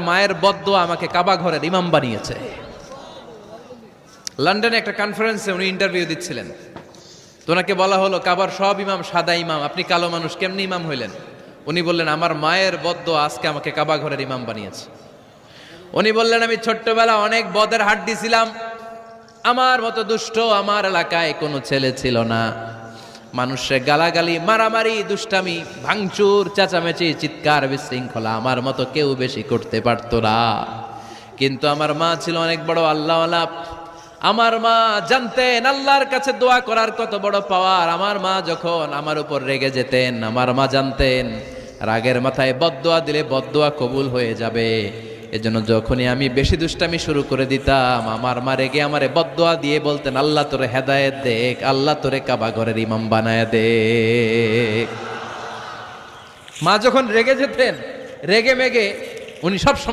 মায়ের বদদোয়া আমাকে কাবা ঘরের ইমাম বানিয়েছে। লন্ডনে একটা কনফারেন্সে উনি ইন্টারভিউ দিচ্ছিলেন, তো ওনাকে বলা হলো কাবার সব ইমাম সাদা ইমাম, আপনি কালো মানুষ কেমনি ইমাম হইলেন? উনি বললেন আমার মায়ের বদদোয়া আজকে আমাকে কাবা ঘরের ইমাম বানিয়েছে। উনি বললেন আমি ছোট্টবেলা অনেক বদের হাট দিছিলাম, আমার মতো দুষ্ট আমার এলাকায় কোনো ছেলে ছিল না। মানুষের গালাগালি, মারামারি, দুষ্টামি, ভাঙচুর, চেঁচামেচি, চিৎকার, বিশৃঙ্খলা আমার মতো কেউ বেশি করতে পারতো না। কিন্তু আমার মা ছিল অনেক বড় আল্লাহওয়ালা। আমার মা জানতেন আল্লাহর কাছে দোয়া করার কত বড় পাওয়ার। আমার মা যখন আমার উপর রেগে যেতেন, আমার মা জানতেন রাগের মাথায় বদদোয়া দিলে বদদোয়া কবুল হয়ে যাবে। এজন্য যখনই আমি বেশি দুষ্টামি শুরু করে দিতাম, আমার মা রেগে আমারে বদদোয়া দিয়ে বলতেন আল্লাহ তোরে হেদায়েত দেখ, আল্লাহ তোরে কাবা ঘরের ইমাম বানায় দে। মা যখন রেগে যেতেন, রেগে মেগে উনি সব